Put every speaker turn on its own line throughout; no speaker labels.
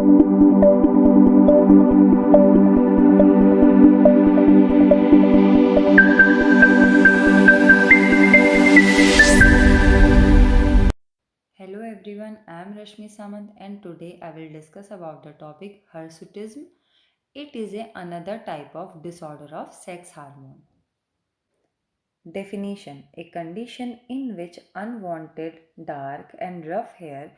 Hello everyone, I am Rashmi Samant and today I will discuss about the topic hirsutism. It is another type of disorder of sex hormone. Definition: a condition in which unwanted dark and rough hair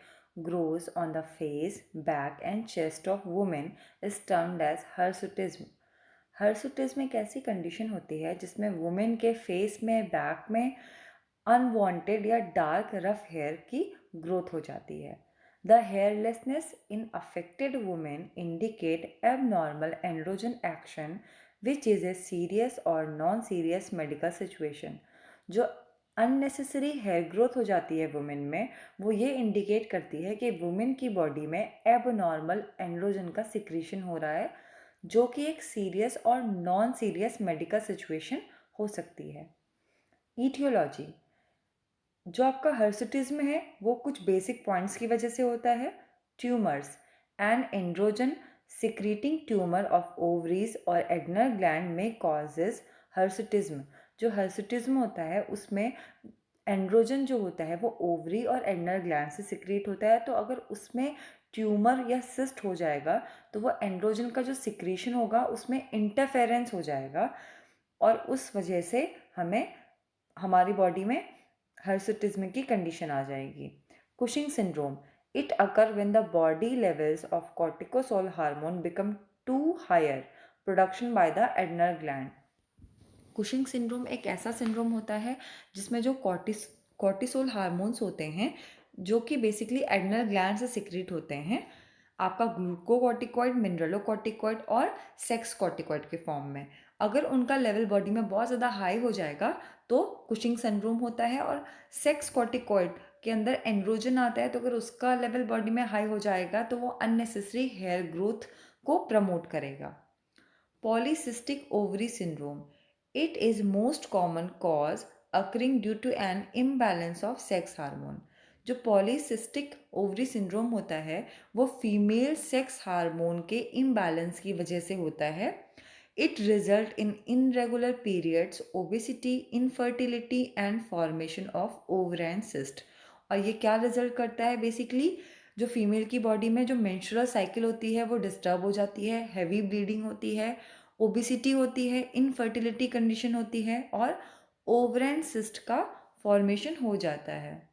grows on the face, back and chest of women is termed as hirsutism. hirsutism एक ऐसी condition होती है जिसमें women के face में, back में unwanted या dark rough hair की ग्रोथ हो जाती है. The hairlessness in affected women indicate abnormal androgen action which is a serious और नॉन सीरियस मेडिकल सिचुएशन. जो अननेसेसरी हेयर ग्रोथ हो जाती है वुमेन में, वो ये इंडिकेट करती है कि वुमेन की बॉडी में एबनॉर्मल एंड्रोजन का सिक्रीशन हो रहा है, जो कि एक सीरियस और नॉन सीरियस मेडिकल सिचुएशन हो सकती है. ईटियोलॉजी: जो आपका हर्सुटिज्म है वो कुछ बेसिक पॉइंट्स की वजह से होता है. Tumours: an androgen secreting tumour of ovaries और एडनल ग्लैंड में कॉजेज हर्सुटिज्म. जो हर्सुटिज्म होता है उसमें एंड्रोजन जो होता है वो ओवरी और एडनल ग्लैंड से सिक्रीट होता है. तो अगर उसमें ट्यूमर या सिस्ट हो जाएगा तो वो एंड्रोजन का जो सिक्रीशन होगा उसमें इंटरफेरेंस हो जाएगा और उस वजह से हमें हमारी बॉडी में हर्सुटिज्म की कंडीशन आ जाएगी. Cushing syndrome: it occur when the body levels of cortisol hormone become too higher production by the adrenal gland. Cushing syndrome एक ऐसा सिंड्रोम होता है जिसमें जो कॉर्टिसोल हार्मोन्स होते हैं जो कि बेसिकली एडनल ग्लैंड से सिक्रीट होते हैं, आपका ग्लूकोकॉर्टिकॉइड, मिनरलोकॉर्टिकॉइड और सेक्स कॉर्टिकॉइड के फॉर्म में, अगर उनका लेवल बॉडी में बहुत ज़्यादा हाई हो जाएगा तो कुशिंग सिंड्रोम होता है. और सेक्स कॉर्टिकॉइड के अंदर एंड्रोजन आता है, तो अगर उसका लेवल बॉडी में हाई हो जाएगा तो वो अननेसेसरी हेयर ग्रोथ को प्रमोट करेगा. Polycystic ovary syndrome: it is most common cause occurring due to an imbalance of sex hormone. जो पॉलीसिस्टिक ओवरी सिंड्रोम होता है वो फीमेल सेक्स हार्मोन के इम्बैलेंस की वजह से होता है. It result in irregular periods, obesity, infertility and formation of ovarian cyst. और ये क्या रिजल्ट करता है? बेसिकली जो फीमेल की बॉडी में जो मेंस्ट्रुअल साइकिल होती है वो डिस्टर्ब हो जाती है, हैवी ब्लीडिंग होती है, ओबिसिटी होती है, इनफर्टिलिटी कंडीशन होती है और ओवराइन सिस्ट का फॉर्मेशन हो जाता है.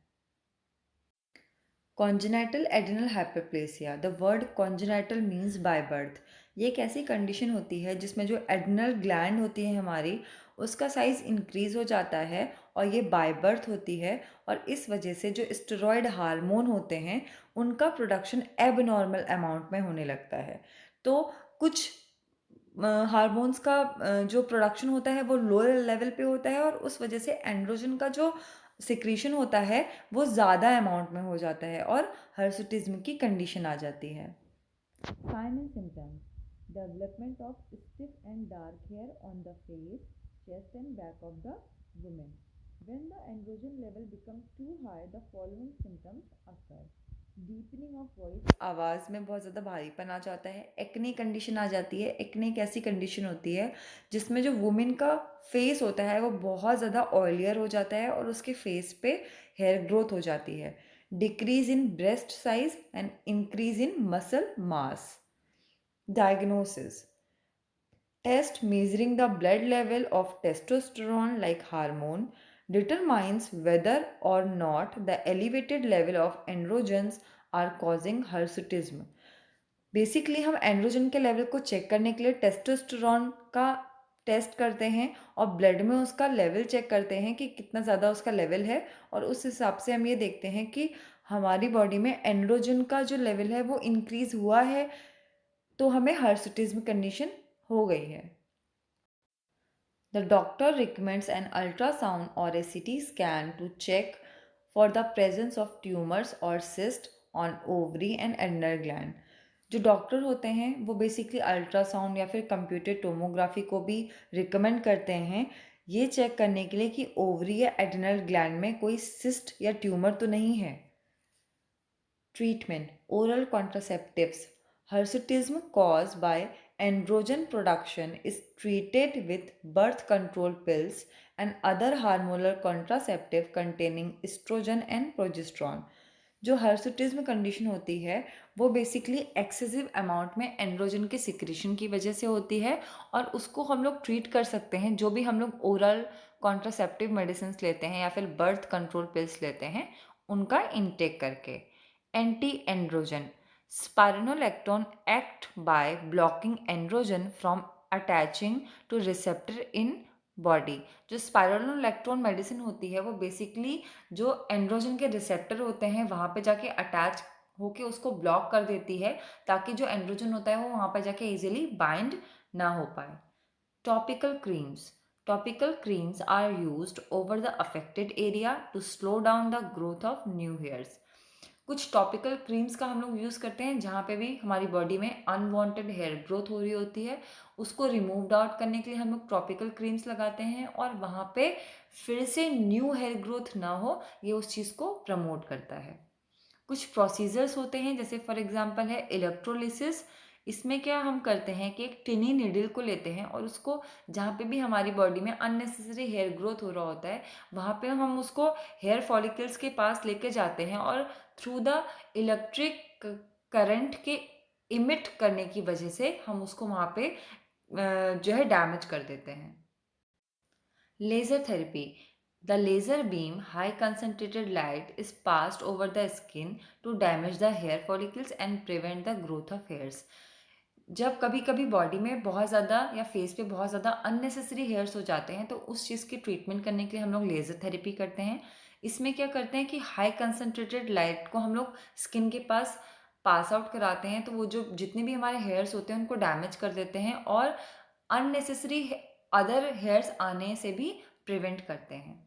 Congenital adrenal hyperplasia: the word congenital means by birth. ये एक ऐसी कंडीशन होती है जिसमें जो एड्रेनल ग्लैंड होती है हमारी, उसका साइज़ इंक्रीज़ हो जाता है और ये बाय बर्थ होती है. और इस वजह से जो स्टेरॉयड हार्मोन होते हैं उनका प्रोडक्शन एबनॉर्मल अमाउंट में होने लगता है. तो कुछ हार्मोन्स का जो प्रोडक्शन होता है वो लोअर लेवल पे होता है और उस वजह से एंड्रोजन का जो सिक्रीशन होता है वो ज़्यादा अमाउंट में हो जाता है और हर्सुटिज्म की कंडीशन आ जाती है. Sign and symptoms: development of stiff and dark hair on the face, chest and back of the women. When the androgen level become too high the following symptoms occur. Deepening of voice, आवाज़ में बहुत ज़्यादा भारीपन आ जाता है. Acne condition आ जाती है. एक्ने एक ऐसी कंडीशन होती है जिसमें जो वुमेन का फेस होता है वो बहुत ज़्यादा ऑयलियर हो जाता है और उसके फेस पे हेयर ग्रोथ हो जाती है. Decrease in breast size and increase in muscle mass. Diagnosis: test measuring the blood level of testosterone like hormone determines whether or not the elevated level of androgens are causing hirsutism. Basically हम androgen के level को check करने के लिए testosterone का test करते हैं और ब्लड में उसका लेवल चेक करते हैं कि कितना ज़्यादा उसका लेवल है और उस हिसाब से हम ये देखते हैं कि हमारी बॉडी में एंड्रोजन का जो लेवल है वो इंक्रीज़ हुआ है तो हमें हर्सुटिज्म कंडीशन हो गई है. The doctor recommends an ultrasound or a CT scan to check for the presence of tumors or cyst on ovary and adrenal gland. जो डॉक्टर होते हैं वो बेसिकली अल्ट्रासाउंड या फिर कंप्यूटर टोमोग्राफी को भी रिकमेंड करते हैं ये चेक करने के लिए कि ओवरी या एड्रेनल ग्लैंड में कोई सिस्ट या ट्यूमर तो नहीं है. Treatment: oral contraceptives, Hirsutism caused by androgen production is treated with birth control pills and other hormonal contraceptive containing estrogen and progesterone. जो हर्सुटिज्म कंडीशन होती है वो बेसिकली एक्सेसिव अमाउंट में एंड्रोजन के सिक्रीशन की वजह से होती है और उसको हम लोग ट्रीट कर सकते हैं जो भी हम लोग ओरल कॉन्ट्रासेप्टिव मेडिसिन लेते हैं या फिर बर्थ कंट्रोल पिल्स लेते हैं उनका इनटेक करके. Anti androgen spironolactone act by blocking androgen from attaching to receptor in body. जो स्पायरोनोलैक्टोन मेडिसिन होती है वो बेसिकली जो एंड्रोजन के रिसेप्टर होते हैं वहाँ पे जाके अटैच होके उसको ब्लॉक कर देती है ताकि जो एंड्रोजन होता है वो वहाँ पे जाके इजीली बाइंड ना हो पाए. Topical creams. Topical creams are used over the affected area to slow down the growth of new hairs. कुछ टॉपिकल क्रीम्स का हम लोग यूज़ करते हैं जहाँ पे भी हमारी बॉडी में अनवांटेड हेयर ग्रोथ हो रही होती है उसको रिमूव आउट करने के लिए हम लोग टॉपिकल क्रीम्स लगाते हैं और वहाँ पे फिर से न्यू हेयर ग्रोथ ना हो ये उस चीज़ को प्रमोट करता है. कुछ प्रोसीजर्स होते हैं जैसे फॉर एग्जांपल है इलेक्ट्रोलिसिस. इसमें क्या हम करते हैं कि एक टिनी नीडल को लेते हैं और उसको जहाँ पे भी हमारी बॉडी में अननेसेसरी हेयर ग्रोथ हो रहा होता है वहाँ पे हम उसको हेयर फॉलिकल्स के पास लेके जाते हैं और थ्रू द इलेक्ट्रिक करंट के इमिट करने की वजह से हम उसको वहाँ पे जो है डैमेज कर देते हैं. Laser therapy. The laser beam, high concentrated light, is passed over the skin to damage the hair follicles and prevent the growth of hairs. जब कभी कभी बॉडी में बहुत ज़्यादा या फेस पे बहुत ज़्यादा अननेसेसरी हेयर्स हो जाते हैं तो उस चीज़ की ट्रीटमेंट करने के लिए हम लोग लेज़र थेरेपी करते हैं. इसमें क्या करते हैं कि हाई कंसनट्रेटेड लाइट को हम लोग स्किन के पास आउट कराते हैं तो वो जो जितने भी हमारे हेयर्स होते हैं उनको डैमेज कर देते हैं और अननेसेसरी अदर हेयर्स आने से भी प्रिवेंट करते हैं.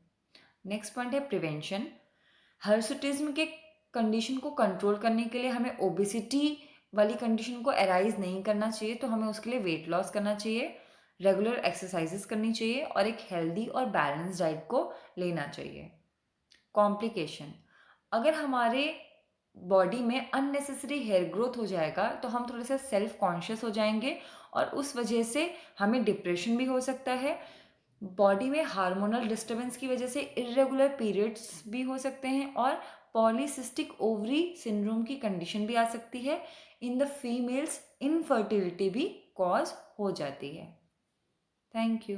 नेक्स्ट पॉइंट है प्रिवेंशन. हर्सुटिज्म के कंडीशन को कंट्रोल करने के लिए हमें ओबेसिटी वाली कंडीशन को एराइज नहीं करना चाहिए तो हमें उसके लिए वेट लॉस करना चाहिए, रेगुलर एक्सरसाइजेस करनी चाहिए और एक हेल्दी और बैलेंस डाइट को लेना चाहिए. कॉम्प्लिकेशन. अगर हमारे बॉडी में अननेसेसरी हेयर ग्रोथ हो जाएगा तो हम थोड़े से सेल्फ कॉन्शियस हो जाएंगे और उस वजह से हमें डिप्रेशन भी हो सकता है. बॉडी में हार्मोनल डिस्टर्बेंस की वजह से इरेगुलर पीरियड्स भी हो सकते हैं और पॉलीसिस्टिक ओवरी सिंड्रोम की कंडीशन भी आ सकती है. इन द फीमेल्स इनफर्टिलिटी भी कॉज हो जाती है. Thank you.